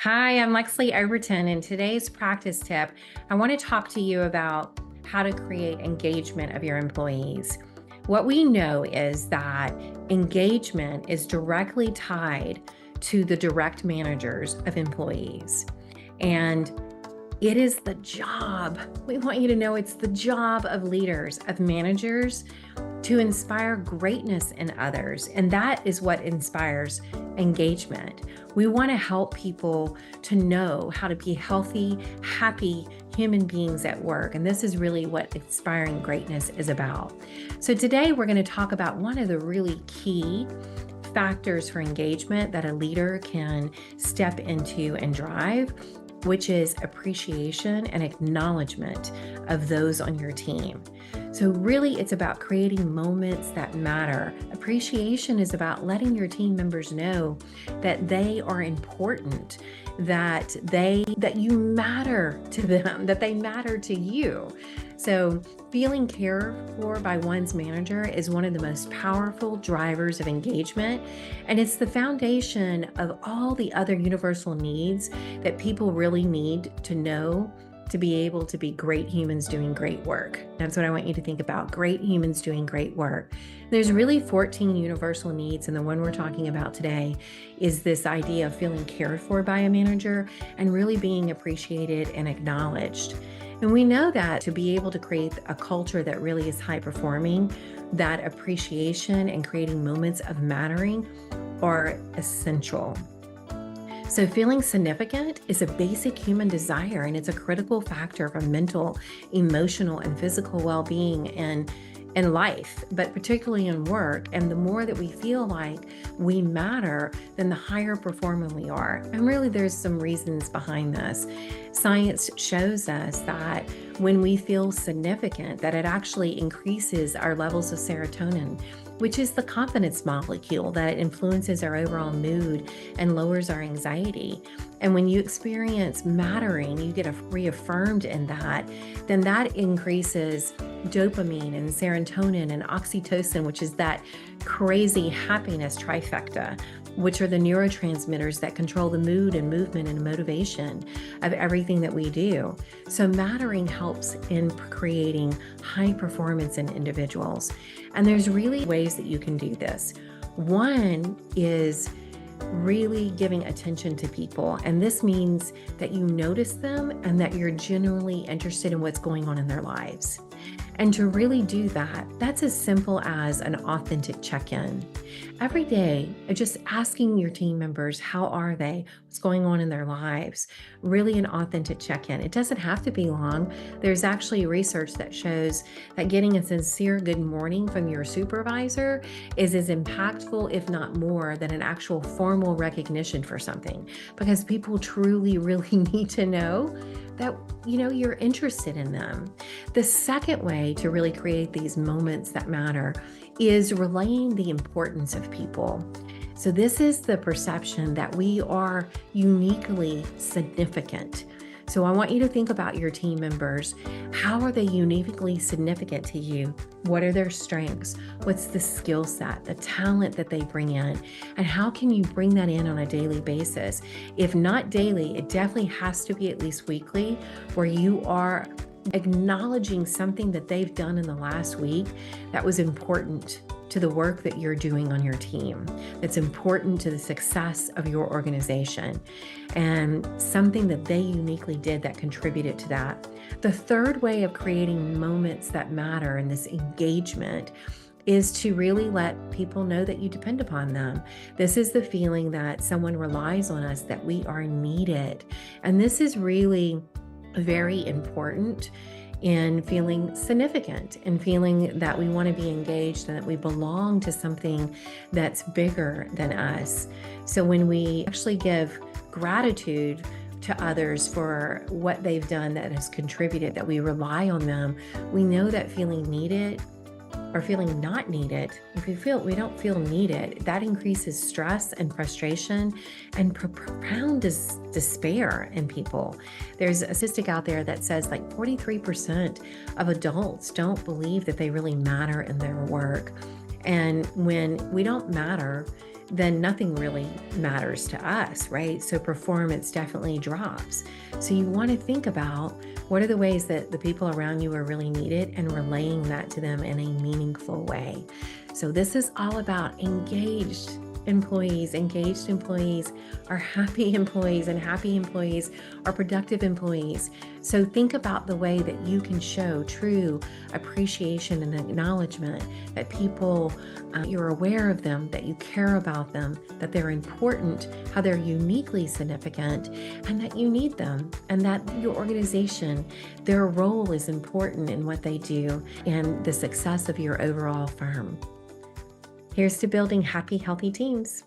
Hi, I'm Lexlee Overton. In today's practice tip, I want to talk to you about how to create engagement of your employees. What we know is that engagement is directly tied to the direct managers of employees. And it is the job, we want you to know it's the job of leaders, of managers, to inspire greatness in others. And that is what inspires engagement. We want to help people to know how to be healthy, happy human beings at work. And this is really what inspiring greatness is about. So today we're going to talk about one of the really key factors for engagement that a leader can step into and drive, which is appreciation and acknowledgement of those on your team. So really, it's about creating moments that matter. Appreciation is about letting your team members know that they are important, that you matter to them, that they matter to you. So feeling cared for by one's manager is one of the most powerful drivers of engagement, and it's the foundation of all the other universal needs that people really need to know to be able to be great humans doing great work. That's what I want you to think about, great humans doing great work. There's really 14 universal needs, and the one we're talking about today is this idea of feeling cared for by a manager and really being appreciated and acknowledged. And we know that to be able to create a culture that really is high performing, that appreciation and creating moments of mattering are essential. So feeling significant is a basic human desire, and it's a critical factor for mental, emotional, and physical well-being in life, but particularly in work. And the more that we feel like we matter, then the higher performing we are. And really, there's some reasons behind this. Science shows us that when we feel significant, that it actually increases our levels of serotonin, which is the confidence molecule that influences our overall mood and lowers our anxiety. And when you experience mattering, you get reaffirmed in that, then that increases dopamine and serotonin and oxytocin, which is that crazy happiness trifecta, which are the neurotransmitters that control the mood and movement and motivation of everything that we do. So mattering helps in creating high performance in individuals. And there's really ways that you can do this. One is really giving attention to people. And this means that you notice them and that you're genuinely interested in what's going on in their lives. And to really do that, that's as simple as an authentic check-in. Every day, just asking your team members, how are they? What's going on in their lives? Really an authentic check-in. It doesn't have to be long. There's actually research that shows that getting a sincere good morning from your supervisor is as impactful, if not more, than an actual formal recognition for something, because people truly, really need to know that you're interested in them. The second way to really create these moments that matter is relaying the importance of people. So this is the perception that we are uniquely significant. So I want you to think about your team members. How are they uniquely significant to you? What are their strengths? What's the skill set, the talent that they bring in? And how can you bring that in on a daily basis? If not daily, it definitely has to be at least weekly, where you are acknowledging something that they've done in the last week that was important to the work that you're doing on your team, that's important to the success of your organization, and something that they uniquely did that contributed to that. The third way of creating moments that matter in this engagement is to really let people know that you depend upon them. This is the feeling that someone relies on us, that we are needed. And this is really very important in feeling significant and feeling that we want to be engaged and that we belong to something that's bigger than us. So when we actually give gratitude to others for what they've done that has contributed, that we rely on them, we know that feeling needed or feeling not needed, if we don't feel needed, that increases stress and frustration and profound despair in people. There's a statistic out there that says like 43% of adults don't believe that they really matter in their work. And when we don't matter, then nothing really matters to us, right? So performance definitely drops. So you want to think about what are the ways that the people around you are really needed and relaying that to them in a meaningful way. So this is all about engaged employees. Engaged employees are happy employees, and happy employees are productive employees. So think about the way that you can show true appreciation and acknowledgement that people, you're aware of them, that you care about them, that they're important, how they're uniquely significant, and that you need them, and that your organization, their role is important in what they do and the success of your overall firm. Here's to building happy, healthy teams.